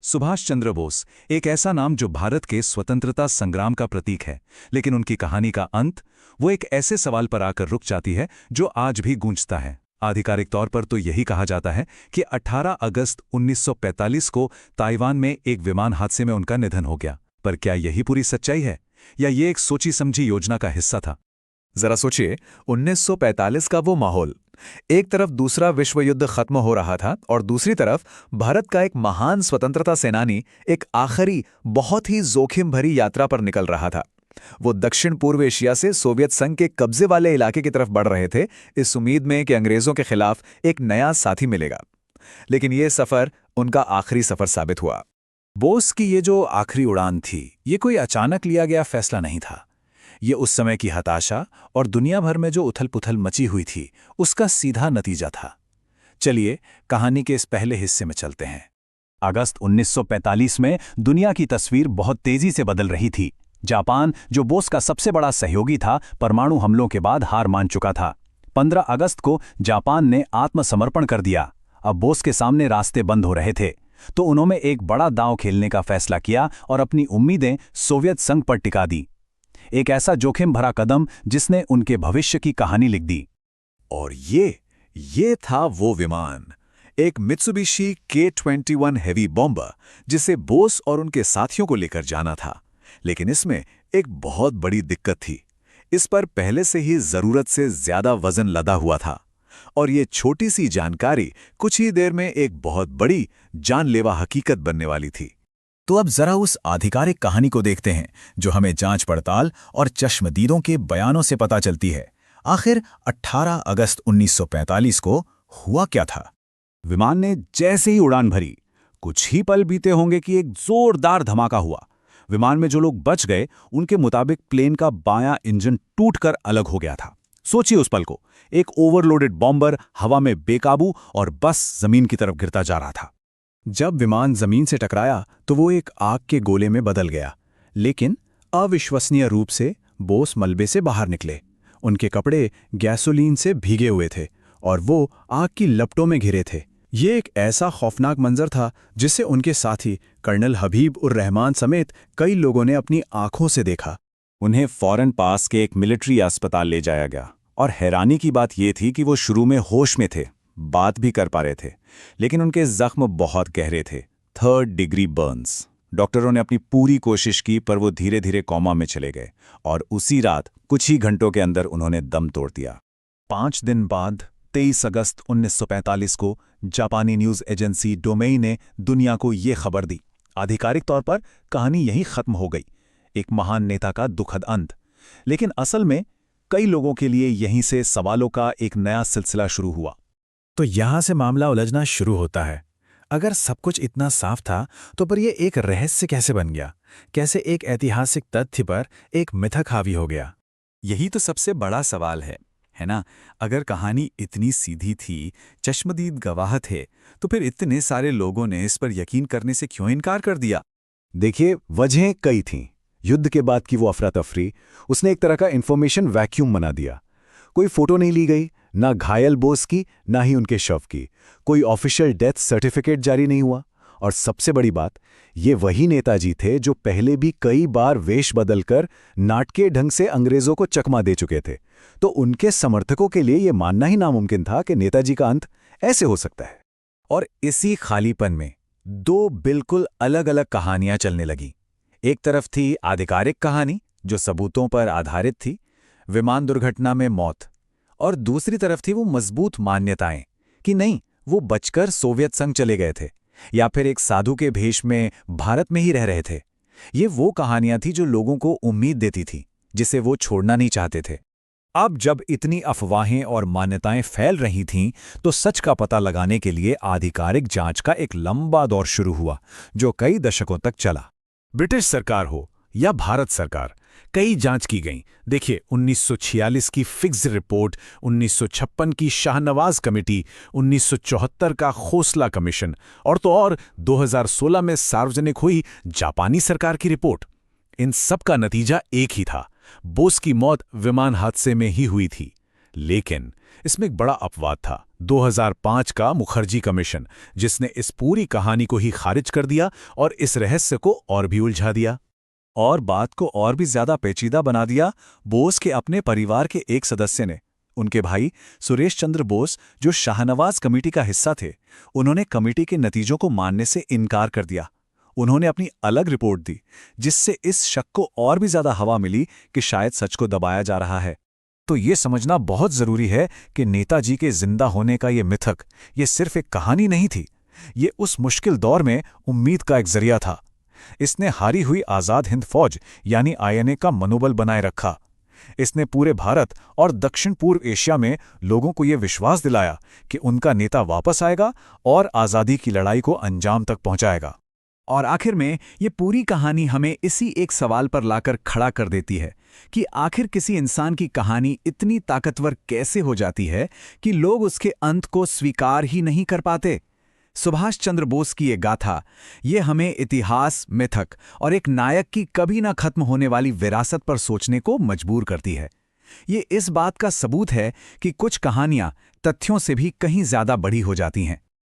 सुभाष चंद्र बोस, एक ऐसा नाम जो भारत के स्वतंत्रता संग्राम का प्रतीक है, लेकिन उनकी कहानी का अंत वो एक ऐसे सवाल पर आकर रुक जाती है जो आज भी गूंजता है। आधिकारिक तौर पर तो यही कहा जाता है कि 18 अगस्त 1945 को ताइवान में एक विमान हादसे में उनका निधन हो गया। पर क्या यही पूरी सच्चाई है, या ये एक सोची समझी योजना का हिस्सा था? जरा सोचिए, 1945 का वो माहौल, एक तरफ दूसरा विश्व युद्ध खत्म हो रहा था और दूसरी तरफ भारत का एक महान स्वतंत्रता सेनानी एक आखिरी बहुत ही जोखिम भरी यात्रा पर निकल रहा था। वो दक्षिण पूर्व एशिया से सोवियत संघ के कब्जे वाले इलाके की तरफ बढ़ रहे थे, इस उम्मीद में कि अंग्रेजों के खिलाफ एक नया साथी मिलेगा। लेकिन ये सफर उनका आखिरी सफर साबित हुआ। बोस की ये जो आखिरी उड़ान थी, ये कोई अचानक लिया गया फैसला नहीं था। ये उस समय की हताशा और दुनिया भर में जो उथल-पुथल मची हुई थी, उसका सीधा नतीजा था। चलिए कहानी के इस पहले हिस्से में चलते हैं। अगस्त 1945 में दुनिया की तस्वीर बहुत तेजी से बदल रही थी। जापान, जो बोस का सबसे बड़ा सहयोगी था, परमाणु हमलों के बाद हार मान चुका था। 15 अगस्त को जापान ने आत्मसमर्पण कर दिया। अब बोस के सामने रास्ते बंद हो रहे थे, तो उन्होंने एक बड़ा दांव खेलने का फैसला किया और अपनी उम्मीदें सोवियत संघ पर टिका दी। एक ऐसा जोखिम भरा कदम जिसने उनके भविष्य की कहानी लिख दी। और ये था वो विमान, एक मित्सुबिशी K-21 हेवी बॉम्बर, जिसे बोस और उनके साथियों को लेकर जाना था। लेकिन इसमें एक बहुत बड़ी दिक्कत थी। इस पर पहले से ही जरूरत से ज्यादा वजन लदा हुआ था, और ये छोटी सी जानकारी कुछ ही देर में एक बहुत बड़ी जानलेवा हकीकत बनने वाली थी। तो अब जरा उस आधिकारिक कहानी को देखते हैं जो हमें जांच पड़ताल और चश्मदीदों के बयानों से पता चलती है। आखिर 18 अगस्त 1945 को हुआ क्या था? विमान ने जैसे ही उड़ान भरी, कुछ ही पल बीते होंगे कि एक जोरदार धमाका हुआ। विमान में जो लोग बच गए, उनके मुताबिक प्लेन का बायां इंजन टूटकर अलग हो गया था। सोचिए उस पल को, एक ओवरलोडेड बॉम्बर हवा में बेकाबू और बस जमीन की तरफ गिरता जा रहा था। जब विमान जमीन से टकराया तो वो एक आग के गोले में बदल गया, लेकिन अविश्वसनीय रूप से बोस मलबे से बाहर निकले। उनके कपड़े गैसोलीन से भीगे हुए थे और वो आग की लपटों में घिरे थे। ये एक ऐसा खौफनाक मंजर था जिसे उनके साथी कर्नल हबीब उर रहमान समेत कई लोगों ने अपनी आंखों से देखा। उन्हें फौरन पास के एक मिलिट्री अस्पताल ले जाया गया, और हैरानी की बात यह थी कि वो शुरू में होश में थे, बात भी कर पा रहे थे, लेकिन उनके जख्म बहुत गहरे थे, 3rd डिग्री बर्न्स। डॉक्टरों ने अपनी पूरी कोशिश की, पर वो धीरे धीरे कोमा में चले गए, और उसी रात कुछ ही घंटों के अंदर उन्होंने दम तोड़ दिया। 5 दिन बाद 23 अगस्त 1945 को जापानी न्यूज़ एजेंसी डोमेई ने दुनिया को ये खबर दी। आधिकारिक तौर पर कहानी यहीं खत्म हो गई, एक महान नेता का दुखद अंत। लेकिन असल में कई लोगों के लिए यहीं से सवालों का एक नया सिलसिला शुरू हुआ। तो यहां से मामला उलझना शुरू होता है। अगर सब कुछ इतना साफ था, तो पर यह एक रहस्य कैसे बन गया? कैसे एक ऐतिहासिक तथ्य पर एक मिथक हावी हो गया? यही तो सबसे बड़ा सवाल है ना? अगर कहानी इतनी सीधी थी, चश्मदीद गवाह थे, तो फिर इतने सारे लोगों ने इस पर यकीन करने से क्यों इनकार कर दिया? देखिए, वजहें कई थीं। युद्ध के बाद की वो अफरा तफरी, उसने एक तरह का इंफॉर्मेशन वैक्यूम बना दिया। कोई फोटो नहीं ली गई, ना घायल बोस की, ना ही उनके शव की। कोई ऑफिशियल डेथ सर्टिफिकेट जारी नहीं हुआ। और सबसे बड़ी बात, ये वही नेताजी थे जो पहले भी कई बार वेश बदलकर नाटकीय ढंग से अंग्रेजों को चकमा दे चुके थे। तो उनके समर्थकों के लिए ये मानना ही नामुमकिन था कि नेताजी का अंत ऐसे हो सकता है। और इसी खालीपन में दो बिल्कुल अलग अलग कहानियां चलने लगीं। एक तरफ थी आधिकारिक कहानी जो सबूतों पर आधारित थी, विमान दुर्घटना में मौत, और दूसरी तरफ थी वो मजबूत मान्यताएं कि नहीं, वो बचकर सोवियत संघ चले गए थे, या फिर एक साधु के भेष में भारत में ही रह रहे थे। ये वो कहानियां थी जो लोगों को उम्मीद देती थी, जिसे वो छोड़ना नहीं चाहते थे। अब जब इतनी अफवाहें और मान्यताएं फैल रही थीं, तो सच का पता लगाने के लिए आधिकारिक जांच का एक लंबा दौर शुरू हुआ, जो कई दशकों तक चला। ब्रिटिश सरकार हो या भारत सरकार, कई जांच की गईं। देखिए, 1946 की फिक्स रिपोर्ट, 1956 की शाहनवाज कमेटी, 1974 का खोसला कमीशन, और तो और 2016 में सार्वजनिक हुई जापानी सरकार की रिपोर्ट। इन सब का नतीजा एक ही था, बोस की मौत विमान हादसे में ही हुई थी। लेकिन इसमें एक बड़ा अपवाद था, 2005 का मुखर्जी कमीशन, जिसने इस पूरी कहानी को ही खारिज कर दिया और इस रहस्य को और भी उलझा दिया। और बात को और भी ज्यादा पेचीदा बना दिया बोस के अपने परिवार के एक सदस्य ने। उनके भाई सुरेश चंद्र बोस, जो शाहनवाज कमेटी का हिस्सा थे, उन्होंने कमेटी के नतीजों को मानने से इनकार कर दिया। उन्होंने अपनी अलग रिपोर्ट दी, जिससे इस शक को और भी ज्यादा हवा मिली कि शायद सच को दबाया जा रहा है। तो ये समझना बहुत जरूरी है कि नेताजी के जिंदा होने का ये मिथक, ये सिर्फ एक कहानी नहीं थी, ये उस मुश्किल दौर में उम्मीद का एक जरिया था। इसने हारी हुई आज़ाद हिंद फौज यानी आईएनए का मनोबल बनाए रखा। इसने पूरे भारत और दक्षिण पूर्व एशिया में लोगों को ये विश्वास दिलाया कि उनका नेता वापस आएगा और आज़ादी की लड़ाई को अंजाम तक पहुंचाएगा। और आखिर में ये पूरी कहानी हमें इसी एक सवाल पर लाकर खड़ा कर देती है कि आखिर किसी इंसान की कहानी इतनी ताकतवर कैसे हो जाती है कि लोग उसके अंत को स्वीकार ही नहीं कर पाते। सुभाष चंद्र बोस की ये गाथा, ये हमें इतिहास, मिथक और एक नायक की कभी ना खत्म होने वाली विरासत पर सोचने को मजबूर करती है। ये इस बात का सबूत है कि कुछ कहानियां तथ्यों से भी कहीं ज्यादा बड़ी हो जाती हैं।